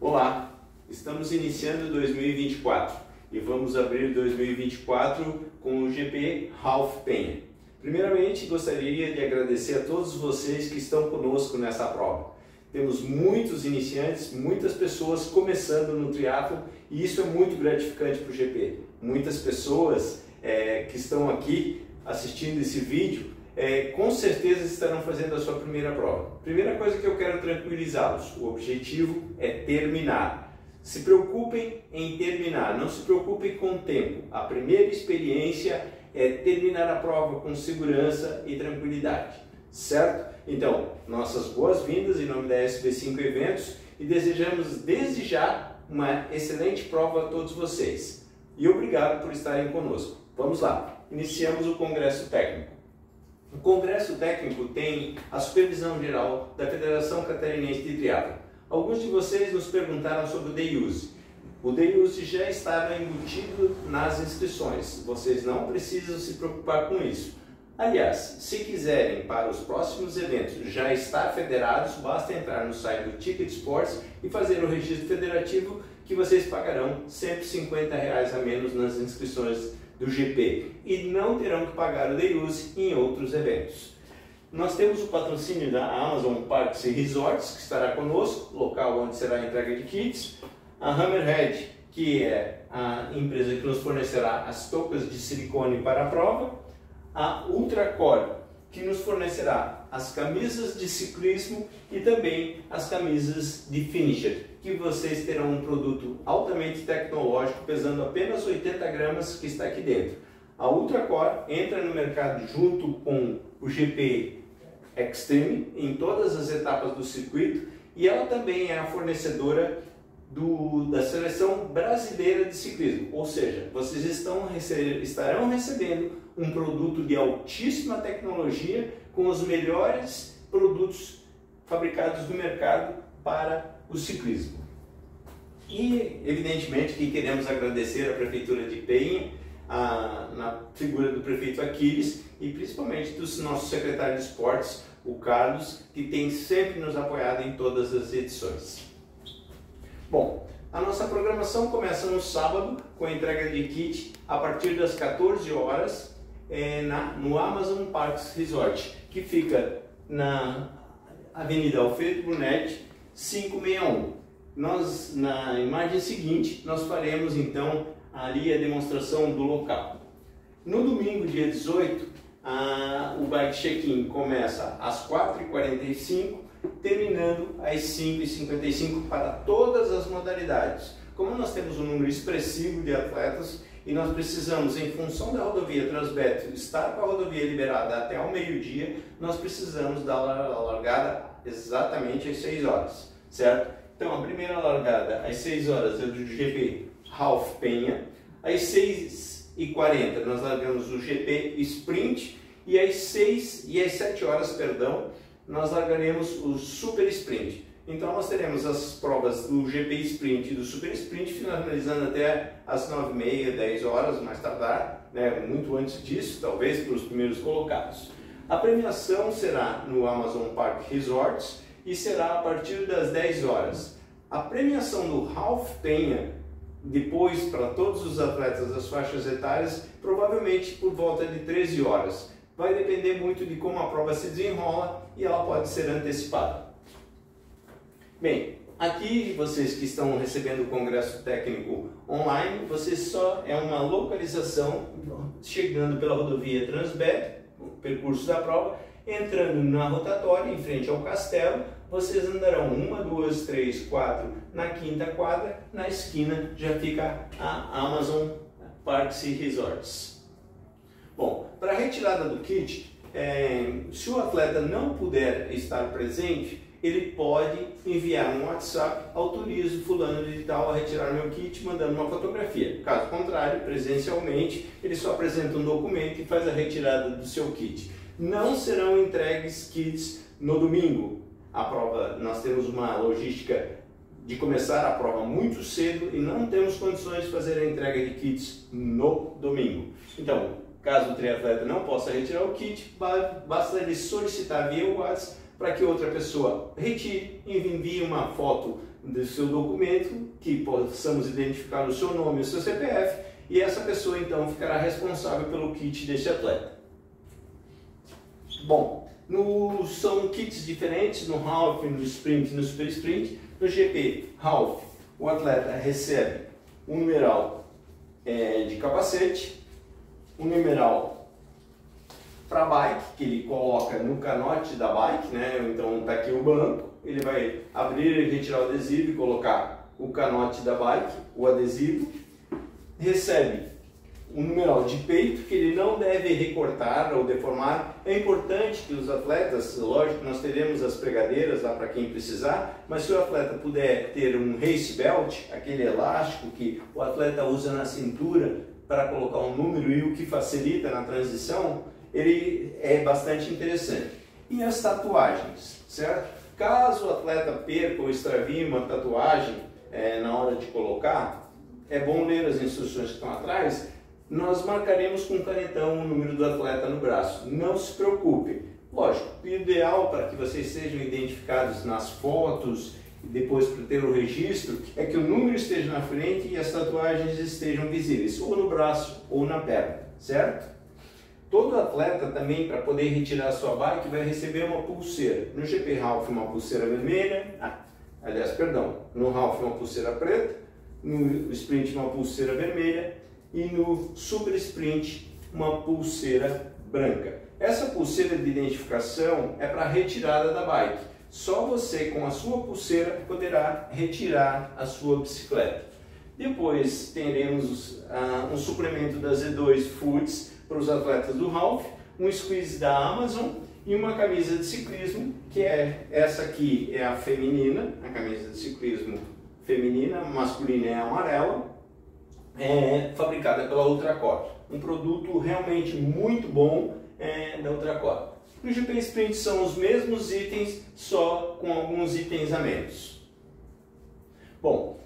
Olá, estamos iniciando 2024 e vamos abrir 2024 com o GP Ralph Penha. Primeiramente, gostaria de agradecer a todos vocês que estão conosco nessa prova. Temos muitos iniciantes, muitas pessoas começando no triatlo e isso é muito gratificante para o GP. Muitas pessoas que estão aqui assistindo esse vídeo com certeza estarão fazendo a sua primeira prova. Primeira coisa que eu quero tranquilizá-los, o objetivo é terminar. Se preocupem em terminar, não se preocupem com o tempo. A primeira experiência é terminar a prova com segurança e tranquilidade, certo? Então, nossas boas-vindas em nome da SB5 Eventos e desejamos desde já uma excelente prova a todos vocês. E obrigado por estarem conosco. Vamos lá, iniciamos o Congresso Técnico. O Congresso Técnico tem a supervisão geral da Federação Catarinense de Triatlo. Alguns de vocês nos perguntaram sobre o Day Use. O Day Use já estava embutido nas inscrições, vocês não precisam se preocupar com isso. Aliás, se quiserem para os próximos eventos já estar federados, basta entrar no site do Ticket Sports e fazer o registro federativo que vocês pagarão R$ 150 a menos nas inscrições do GP e não terão que pagar o Day Use em outros eventos. Nós temos o patrocínio da Amazon Parks e Resorts, que estará conosco, local onde será a entrega de kits, a Hammerhead, que é a empresa que nos fornecerá as toucas de silicone para a prova, a Ultracore, que nos fornecerá as camisas de ciclismo e também as camisas de finisher, que vocês terão um produto altamente tecnológico, pesando apenas 80 gramas, que está aqui dentro. A Ultracore entra no mercado junto com o GP Extreme em todas as etapas do circuito e ela também é a fornecedora da seleção brasileira de ciclismo, ou seja, vocês estarão recebendo um produto de altíssima tecnologia com os melhores produtos fabricados no mercado para o ciclismo. E evidentemente que queremos agradecer à Prefeitura de Penha, na figura do prefeito Aquiles e principalmente do nosso secretário de esportes, o Carlos, que tem sempre nos apoiado em todas as edições. Bom, a nossa programação começa no sábado com a entrega de kit a partir das 14 horas no Amazon Parks Resort, que fica na Avenida Alfredo Brunetti 561. Na imagem seguinte, nós faremos então ali a demonstração do local. No domingo, dia 18, o bike check-in começa às 4h45, terminando às 5h55 para todas as modalidades. Como nós temos um número expressivo de atletas e nós precisamos, em função da rodovia Transbet, estar com a rodovia liberada até ao meio-dia, nós precisamos dar a largada exatamente às 6 horas, certo? Então a primeira largada às 6 horas é do GP Ralph Penha, às 6h40 nós largamos o GP Sprint e às 7 horas, nós largaremos o Super Sprint. Então nós teremos as provas do GP Sprint e do Super Sprint finalizando até às 9h30, 10 horas, mais tardar, né, muito antes disso, talvez para os primeiros colocados. A premiação será no Amazon Park Resorts e será a partir das 10 horas. A premiação do Ralph Penha, depois para todos os atletas das faixas etárias, provavelmente por volta de 13 horas. Vai depender muito de como a prova se desenrola e ela pode ser antecipada. Bem, aqui vocês que estão recebendo o Congresso Técnico online, vocês só é uma localização chegando pela rodovia Transbet, o percurso da prova, entrando na rotatória em frente ao castelo, vocês andarão 1, 2, 3, 4 na quinta quadra, na esquina já fica a Amazon Parks e Resorts. Bom, para a retirada do kit, se o atleta não puder estar presente, ele pode enviar um WhatsApp, autorizo fulano de tal a retirar meu kit, mandando uma fotografia. Caso contrário, presencialmente, ele só apresenta um documento e faz a retirada do seu kit. Não serão entregues kits no domingo. A prova, nós temos uma logística de começar a prova muito cedo e não temos condições de fazer a entrega de kits no domingo. Então, caso o triatleta não possa retirar o kit, basta ele solicitar via WhatsApp para que outra pessoa retire e envie uma foto do seu documento, que possamos identificar o seu nome e o seu CPF, e essa pessoa então ficará responsável pelo kit deste atleta. Bom, são kits diferentes no half, no sprint e no super sprint. No GP half, o atleta recebe um numeral de capacete, um numeral para bike, que ele coloca no canote da bike, né? Então está aqui o banco, ele vai abrir e retirar o adesivo e colocar o canote da bike, o adesivo. Recebe um numeral de peito, que ele não deve recortar ou deformar. É importante que os atletas, lógico, nós teremos as pregadeiras lá para quem precisar, mas se o atleta puder ter um race belt, aquele elástico que o atleta usa na cintura para colocar um número e o que facilita na transição, ele é bastante interessante. E as tatuagens, certo? Caso o atleta perca ou extravie uma tatuagem na hora de colocar, é bom ler as instruções que estão atrás. Nós marcaremos com canetão o número do atleta no braço. Não se preocupe. Lógico, o ideal para que vocês sejam identificados nas fotos e depois para ter o registro é que o número esteja na frente e as tatuagens estejam visíveis, ou no braço ou na perna, certo? Todo atleta também, para poder retirar a sua bike, vai receber uma pulseira. No GP Half, uma pulseira vermelha, no Half uma pulseira preta, no Sprint uma pulseira vermelha e no Super Sprint uma pulseira branca. Essa pulseira de identificação é para retirada da bike. Só você com a sua pulseira poderá retirar a sua bicicleta. Depois teremos um suplemento da Z2 Foods para os atletas do Half, um squeeze da Amazon e uma camisa de ciclismo, que é essa aqui, é a feminina, a camisa de ciclismo feminina, masculina é amarela, fabricada pela Ultracor. Um produto realmente muito bom da Ultracor. No GP Sprint são os mesmos itens, só com alguns itens a menos. Bom,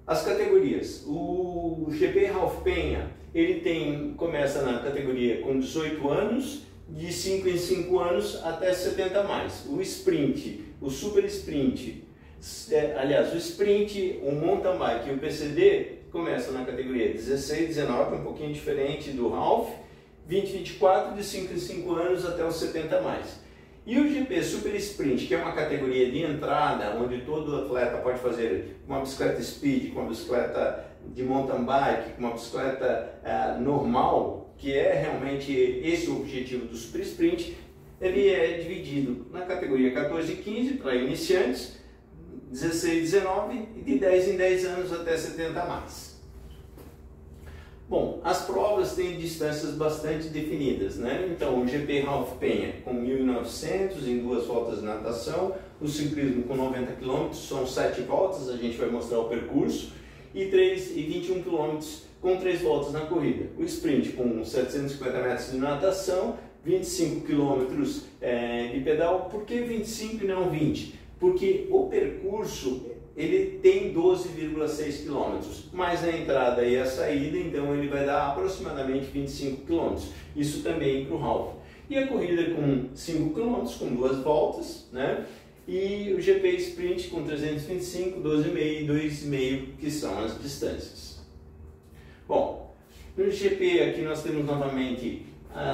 as categorias. O GP Half Penha, ele começa na categoria com 18 anos, de 5 em 5 anos até 70 mais. O Sprint, o Super Sprint, aliás, o Sprint, o Mountain Bike e o PCD começam na categoria 16, 19, um pouquinho diferente do Half, 20, 24, de 5 em 5 anos até os 70 mais. E o GP Super Sprint, que é uma categoria de entrada, onde todo atleta pode fazer uma bicicleta speed, com uma bicicleta de mountain bike, com uma bicicleta normal, que é realmente esse o objetivo do Super Sprint, ele é dividido na categoria 14 e 15 para iniciantes, 16 e 19 e de 10 em 10 anos até 70 mais. Bom, as provas têm distâncias bastante definidas, né? Então, o GP Half Penha com 1.900 em 2 voltas de natação, o ciclismo com 90 km, são 7 voltas, a gente vai mostrar o percurso, e 21 km com 3 voltas na corrida. O sprint com 750 metros de natação, 25 km de pedal. Por que 25 e não 20? Porque o percurso ele tem 12,6 km, mais a entrada e a saída, então ele vai dar aproximadamente 25 km. Isso também para o half. E a corrida com 5 km, com 2 voltas, né? E o GP Sprint com 325, 12,5 e 2,5, que são as distâncias. Bom, no GP aqui nós temos novamente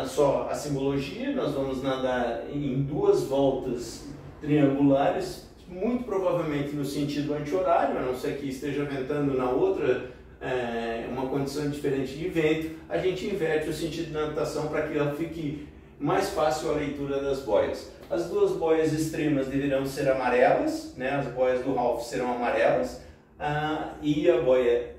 só a simbologia. Nós vamos nadar em 2 voltas triangulares, muito provavelmente no sentido anti-horário, a não ser que esteja ventando na outra, uma condição diferente de vento, a gente inverte o sentido da natação para que ela fique mais fácil a leitura das boias. As 2 boias extremas deverão ser amarelas, né? As boias do half serão amarelas, e a boia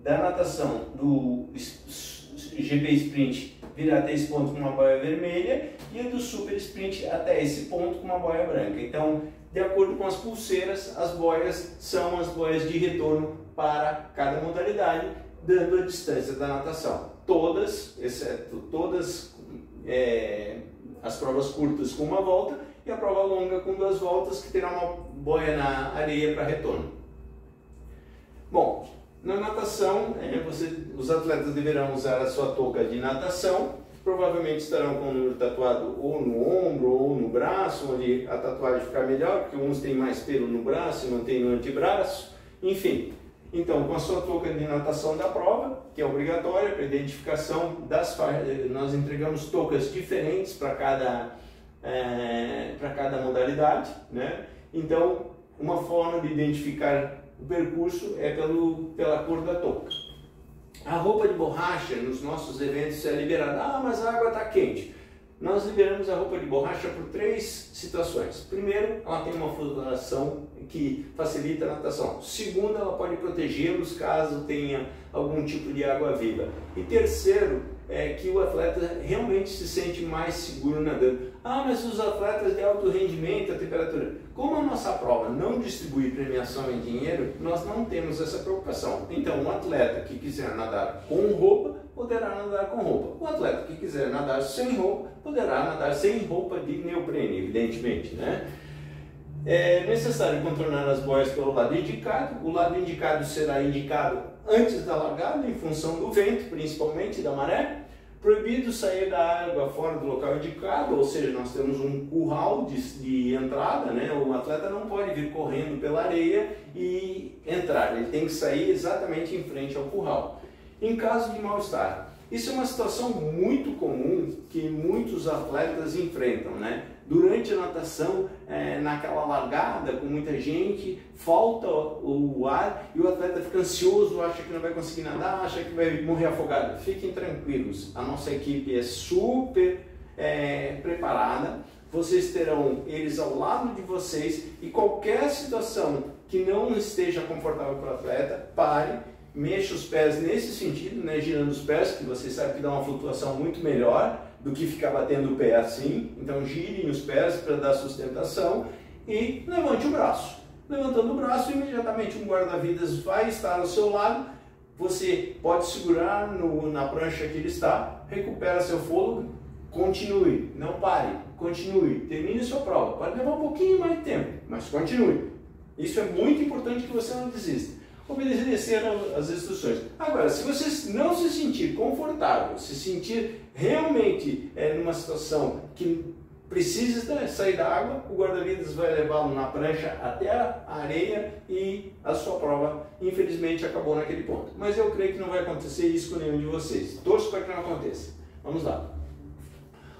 da natação do GP Sprint virá até esse ponto com uma boia vermelha, e a do Super Sprint até esse ponto com uma boia branca. Então, de acordo com as pulseiras, as boias são as boias de retorno para cada modalidade, dando a distância da natação. Todas, exceto todas as provas curtas com 1 volta e a prova longa com 2 voltas, que terá uma boia na areia para retorno. Bom, na natação, os atletas deverão usar a sua touca de natação provavelmente estarão com o número tatuado ou no ombro ou no braço, onde a tatuagem fica melhor, porque uns têm mais pelo no braço e não tem no antebraço, enfim. Então, com a sua touca de natação da prova, que é obrigatória para identificação das faixas, nós entregamos toucas diferentes para cada modalidade, né? Então, uma forma de identificar o percurso é pela cor da touca. A roupa de borracha nos nossos eventos é liberada. Ah, mas a água está quente. Nós liberamos a roupa de borracha por 3 situações. Primeiro, ela tem uma flutuação que facilita a natação. Segundo, ela pode protegê-los caso tenha algum tipo de água viva. E terceiro, é que o atleta realmente se sente mais seguro nadando. Ah, mas os atletas de alto rendimento, a temperatura. Como a nossa prova não distribui premiação em dinheiro, nós não temos essa preocupação. Então, um atleta que quiser nadar com roupa, poderá nadar com roupa. O atleta que quiser nadar sem roupa, poderá nadar sem roupa de neoprene, evidentemente, né? É necessário contornar as boias pelo lado indicado. O lado indicado será indicado antes da largada, em função do vento, principalmente da maré. Proibido sair da água fora do local indicado, ou seja, nós temos um curral de entrada, né? O atleta não pode vir correndo pela areia e entrar, ele tem que sair exatamente em frente ao curral. Em caso de mal-estar, isso é uma situação muito comum que muitos atletas enfrentam, né? Durante a natação, naquela largada com muita gente, falta o ar e o atleta fica ansioso, acha que não vai conseguir nadar, acha que vai morrer afogado. Fiquem tranquilos, a nossa equipe é super preparada, vocês terão eles ao lado de vocês e qualquer situação que não esteja confortável para o atleta, pare, mexa os pés nesse sentido, né, girando os pés, que vocês sabem que dá uma flutuação muito melhor do que ficar batendo o pé assim. Então girem os pés para dar sustentação e levante o braço. Levantando o braço, imediatamente um guarda-vidas vai estar ao seu lado. Você pode segurar na prancha que ele está, recupera seu fôlego, continue, não pare, continue, termine sua prova. Pode levar um pouquinho mais de tempo, mas continue. Isso é muito importante que você não desista. Obedecer às instruções. Agora, se você não se sentir confortável, se sentir realmente numa situação que precisa sair da água, o guarda-vidas vai levá-lo na prancha até a areia e a sua prova, infelizmente, acabou naquele ponto. Mas eu creio que não vai acontecer isso com nenhum de vocês. Torço para que não aconteça. Vamos lá.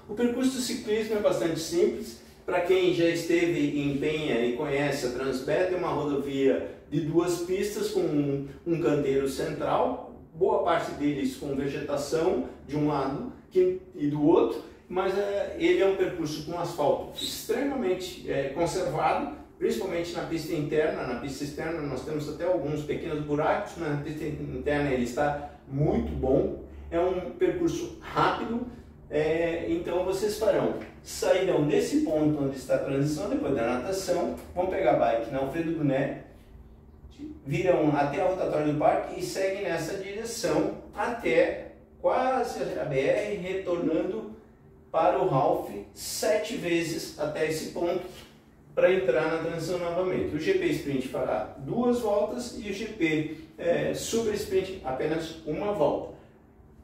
O percurso do ciclismo é bastante simples. Para quem já esteve em Penha e conhece a Transbet, é uma rodovia de 2 pistas com um canteiro central, boa parte deles com vegetação de um lado e do outro, mas ele é um percurso com asfalto extremamente conservado, principalmente na pista interna. Na pista externa nós temos até alguns pequenos buracos, mas na pista interna ele está muito bom. É um percurso rápido. Então vocês sairão desse ponto onde está a transição, depois da natação, vão pegar a bike na Alfredo Brunet, virão até a rotatória do parque e seguem nessa direção até quase a BR, retornando para o Ralph 7 vezes até esse ponto para entrar na transição novamente. O GP Sprint fará 2 voltas e o GP Super Sprint apenas 1 volta.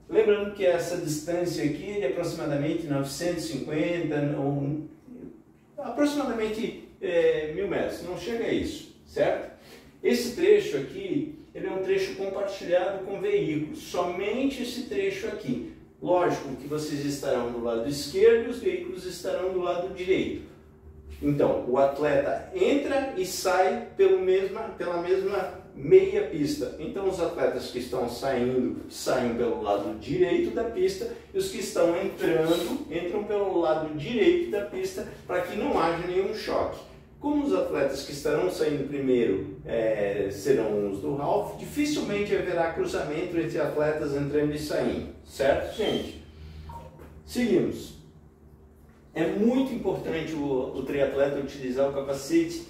Lembrando que essa distância aqui é de aproximadamente 950, aproximadamente 1000 metros, não chega a isso, certo? Esse trecho aqui, ele é um trecho compartilhado com veículos, somente esse trecho aqui. Lógico que vocês estarão do lado esquerdo e os veículos estarão do lado direito. Então, o atleta entra e sai pela mesma meia pista. Então, os atletas que estão saindo, saem pelo lado direito da pista, e os que estão entrando, entram pelo lado direito da pista, para que não haja nenhum choque. Como os atletas que estarão saindo primeiro serão os do Ralph, dificilmente haverá cruzamento entre atletas entrando e saindo, certo, gente? Seguimos. É muito importante o triatleta utilizar o capacete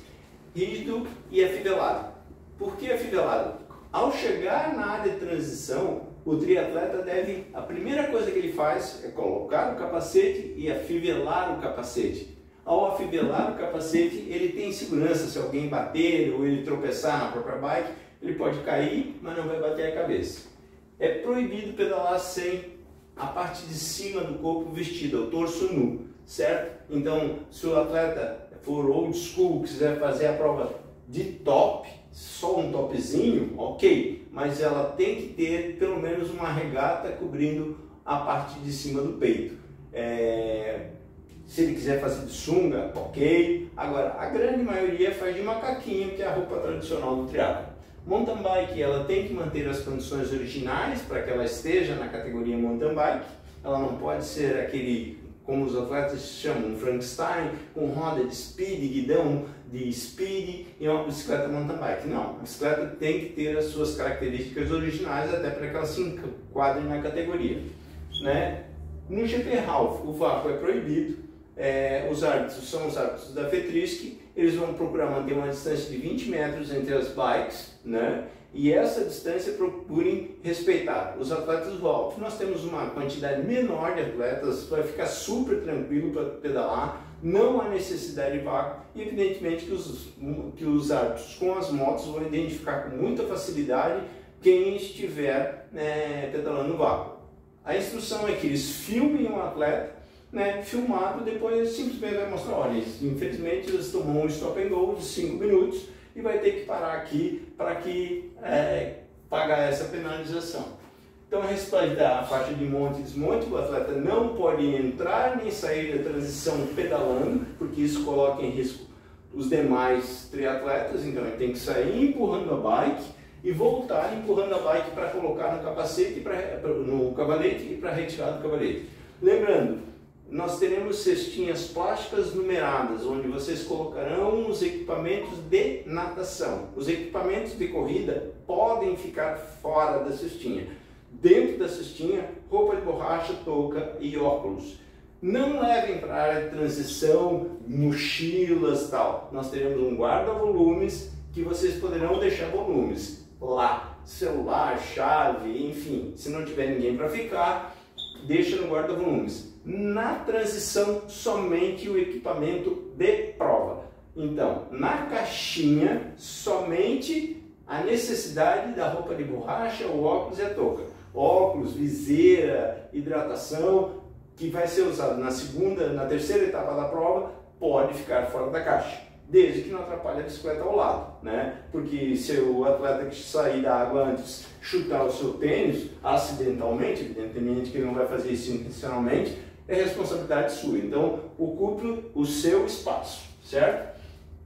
rígido e afivelado. Por que afivelado? Ao chegar na área de transição, o triatleta a primeira coisa que ele faz é colocar o capacete e afivelar o capacete. Ao afivelar o capacete, ele tem segurança. Se alguém bater ou ele tropeçar na própria bike, ele pode cair, mas não vai bater a cabeça. É proibido pedalar sem a parte de cima do corpo vestida, o torso nu, certo? Então, se o atleta for old school, quiser fazer a prova de top, só um topzinho, ok, mas ela tem que ter pelo menos uma regata cobrindo a parte de cima do peito. Se ele quiser fazer de sunga, ok. Agora, a grande maioria faz de macaquinho, que é a roupa tradicional do triatlo. Mountain bike, ela tem que manter as condições originais para que ela esteja na categoria mountain bike. Ela não pode ser aquele, como os atletas chamam, um Frankenstein, com roda de speed, guidão de speed e uma bicicleta mountain bike. Não, a bicicleta tem que ter as suas características originais até para que ela se enquadre na categoria, né? No GP Half, o vácuo é proibido. Os árbitros são os árbitros da FETRISC, eles vão procurar manter uma distância de 20 metros entre as bikes, né? E essa distância procurem respeitar. Os atletas do Half, nós temos uma quantidade menor de atletas, vai ficar super tranquilo para pedalar, não há necessidade de vácuo, e evidentemente que os árbitros com as motos vão identificar com muita facilidade quem estiver pedalando no vácuo. A instrução é que eles filmem um atleta, né, filmado, depois simplesmente vai mostrar, olha, infelizmente eles tomam um stop and go de 5 minutos e vai ter que parar aqui para pagar essa penalização. Então, a respeito da faixa de monte e desmonte, o atleta não pode entrar nem sair da transição pedalando, porque isso coloca em risco os demais triatletas, então ele tem que sair empurrando a bike e voltar empurrando a bike para colocar no capacete, no cavalete e para retirar do cavalete. Lembrando, nós teremos cestinhas plásticas numeradas, onde vocês colocarão os equipamentos de natação. Os equipamentos de corrida podem ficar fora da cestinha. Dentro da cestinha, roupa de borracha, touca e óculos. Não levem para a área de transição, mochilas e tal. Nós teremos um guarda-volumes que vocês poderão deixar volumes lá. Celular, chave, enfim. Se não tiver ninguém para ficar, deixa no guarda-volumes. Na transição, somente o equipamento de prova. Então, na caixinha, somente a necessidade da roupa de borracha, o óculos e a touca. Óculos, viseira, hidratação, que vai ser usado na terceira etapa da prova, pode ficar fora da caixa, desde que não atrapalhe a bicicleta ao lado, né? Porque se o atleta que sair da água antes chutar o seu tênis, acidentalmente, evidentemente que ele não vai fazer isso intencionalmente, é responsabilidade sua. Então, ocupe o seu espaço, certo?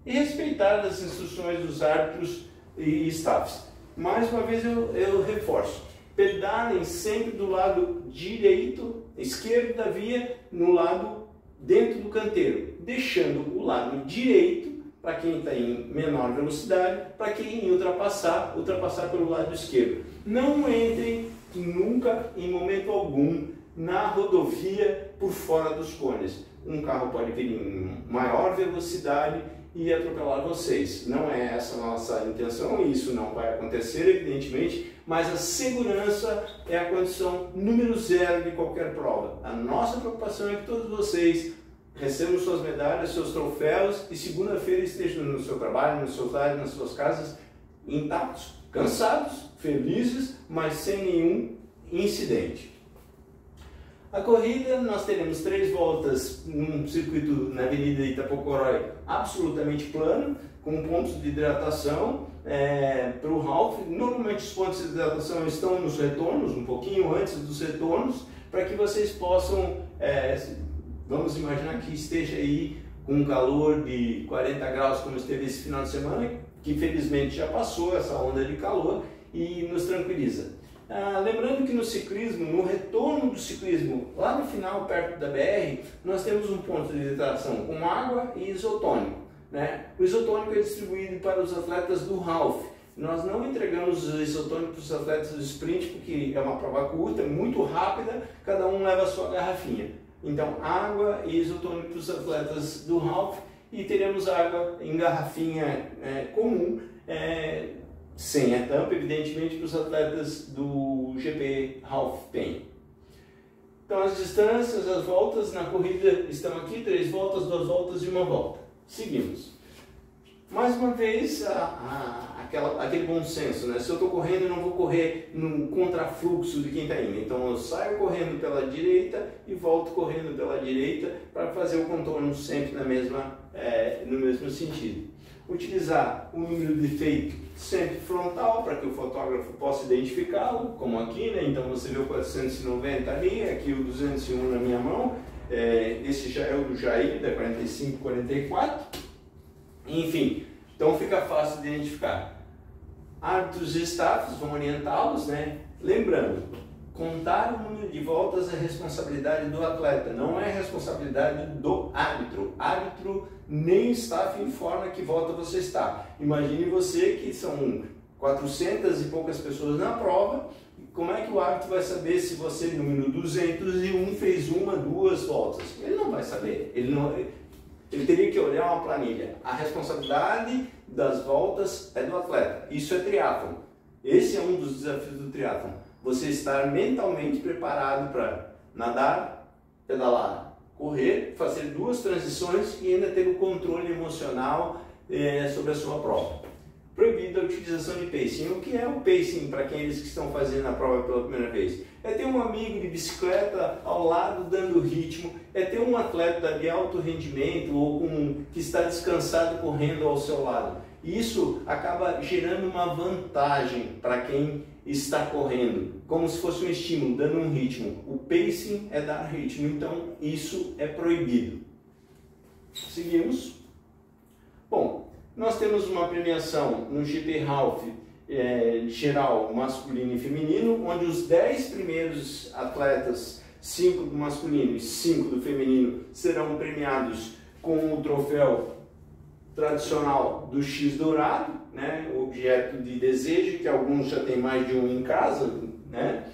E respeitar as instruções dos árbitros e staffs. Mais uma vez eu reforço. Pedalem sempre do lado esquerdo da via, no lado dentro do canteiro, deixando o lado direito para quem está em menor velocidade, para quem ultrapassar pelo lado esquerdo. Não entrem nunca, em momento algum, na rodovia por fora dos cones. Um carro pode vir em maior velocidade e atropelar vocês. Não é essa a nossa intenção, isso não vai acontecer, evidentemente, mas a segurança é a condição número 0 de qualquer prova. A nossa preocupação é que todos vocês recebam suas medalhas, seus troféus e segunda-feira estejam no seu trabalho, nos seus lares, nas suas casas, intactos, cansados, felizes, mas sem nenhum incidente. A corrida, nós teremos 3 voltas num circuito na Avenida Itapocorói absolutamente plano, com pontos de hidratação para o half. Normalmente os pontos de hidratação estão nos retornos, um pouquinho antes dos retornos, para que vocês possam, vamos imaginar que esteja aí com um calor de 40 graus como esteve esse final de semana, que felizmente já passou essa onda de calor e nos tranquiliza. Lembrando que no ciclismo, no retorno do ciclismo, lá no final, perto da BR, nós temos um ponto de hidratação com água e isotônico, né? O isotônico é distribuído para os atletas do half. Nós não entregamos o isotônico para os atletas do sprint, porque é uma prova curta, muito rápida, cada um leva a sua garrafinha. Então, água e isotônico para os atletas do half, e teremos água em garrafinha comum, sem a tampa, evidentemente, para os atletas do GP Half Penha. Então, as distâncias, as voltas na corrida estão aqui: 3 voltas, 2 voltas e 1 volta. Seguimos. mais uma vez, aquele bom senso, né? Se eu estou correndo, eu não vou correr no contrafluxo de quem está indo. Então eu saio correndo pela direita e volto correndo pela direita para fazer o contorno sempre no mesmo sentido. Utilizar o número de feito sempre frontal para que o fotógrafo possa identificá-lo, como aqui, né? Então você vê o 490 ali, aqui o 201 na minha mão. Esse já é o do Jair, da 4544. Enfim, então fica fácil de identificar. Árbitros e staffs vão orientá-los, né? Lembrando, contar o número de voltas é responsabilidade do atleta, não é responsabilidade do árbitro. Árbitro nem staff informa que volta você está. Imagine você que são 400 e poucas pessoas na prova, como é que o árbitro vai saber se você, número 201, fez uma, duas voltas? Ele não vai saber, ele teria que olhar uma planilha. A responsabilidade das voltas é do atleta. Isso é triatlon. Esse é um dos desafios do triatlon. Você estar mentalmente preparado para nadar, pedalar, correr, fazer duas transições e ainda ter o controle emocional sobre a sua prova. Proibida a utilização de pacing. O que é o pacing para aqueles que estão fazendo a prova pela primeira vez? É ter um amigo de bicicleta ao lado dando ritmo, é ter um atleta de alto rendimento ou que está descansado correndo ao seu lado. Isso acaba gerando uma vantagem para quem está correndo, como se fosse um estímulo, dando um ritmo. O pacing é dar ritmo, então isso é proibido. Seguimos. Bom, nós temos uma premiação no GP Half geral masculino e feminino, onde os 10 primeiros atletas, 5 do masculino e 5 do feminino, serão premiados com o troféu tradicional do X dourado, né, objeto de desejo, que alguns já têm mais de um em casa, né,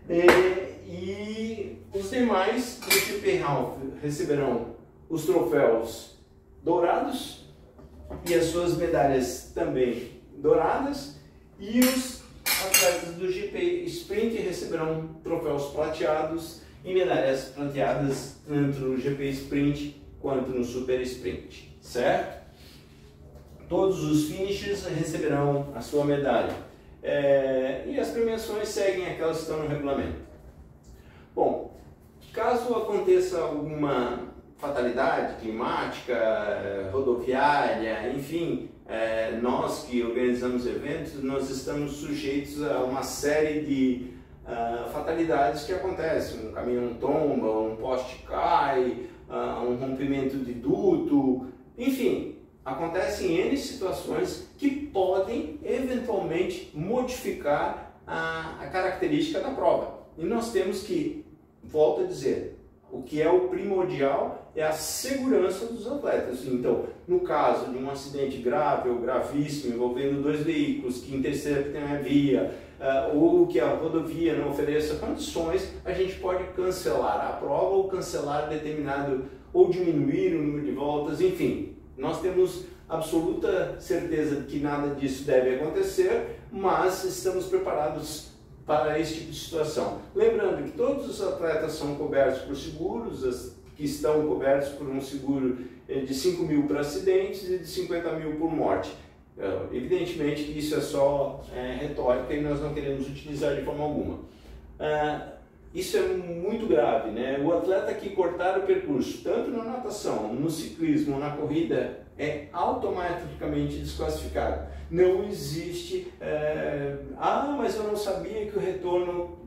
e os demais do GP Half receberão os troféus dourados e as suas medalhas também douradas, e os atletas do GP Sprint receberão troféus prateados e medalhas prateadas tanto no GP Sprint quanto no Super Sprint, certo? Todos os finishers receberão a sua medalha. E as premiações seguem aquelas que estão no regulamento. Bom, caso aconteça alguma fatalidade climática, rodoviária, enfim, nós que organizamos eventos, nós estamos sujeitos a uma série de fatalidades que acontecem. Um caminhão tomba, um poste cai, um rompimento de duto, enfim, acontecem N situações que podem eventualmente modificar a característica da prova. E nós temos que, volto a dizer, o que é o primordial é a segurança dos atletas. Então, no caso de um acidente grave ou gravíssimo envolvendo dois veículos que interceptem a via ou que a rodovia não ofereça condições, a gente pode cancelar a prova ou cancelar determinado ou diminuir o número de voltas, enfim. Nós temos absoluta certeza de que nada disso deve acontecer, mas estamos preparados para esse tipo de situação. Lembrando que todos os atletas são cobertos por seguros, que estão cobertos por um seguro de 5 mil para acidentes e de 50 mil por morte. Evidentemente que isso é só retórica e nós não queremos utilizar de forma alguma. Isso é muito grave, né? O atleta que cortar o percurso, tanto na natação, no ciclismo ou na corrida, é automaticamente desclassificado. Não existe, mas eu não sabia que o retorno...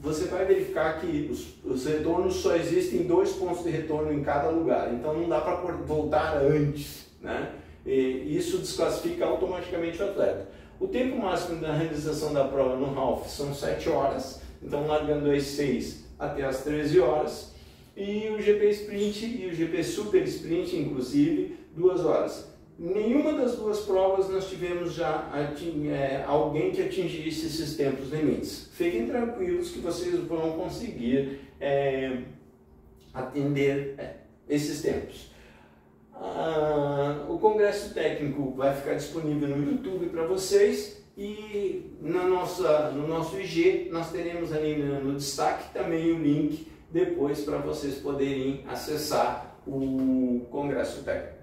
Você vai verificar que os retornos só existem 2 pontos de retorno em cada lugar, então não dá para voltar antes, né? E isso desclassifica automaticamente o atleta. O tempo máximo da realização da prova no half são 7 horas, então largando às 6 até às 13 horas, e o GP Sprint e o GP Super Sprint, inclusive, 2 horas. Nenhuma das duas provas nós tivemos já alguém que atingisse esses tempos limites. Fiquem tranquilos que vocês vão conseguir atender esses tempos. O congresso técnico vai ficar disponível no YouTube para vocês, e no nosso IG nós teremos ali no destaque também o link depois para vocês poderem acessar o congresso técnico.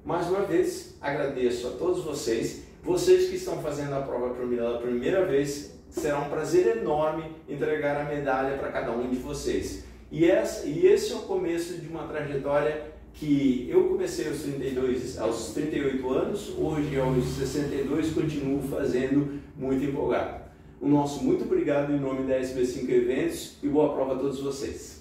mais uma vez, agradeço a todos vocês. Vocês que estão fazendo a prova pela primeira vez, será um prazer enorme entregar a medalha para cada um de vocês. E esse é o começo de uma trajetória que eu comecei aos 38 anos, hoje aos 62 continuo fazendo muito empolgado. O nosso muito obrigado em nome da SB5 Eventos e boa prova a todos vocês.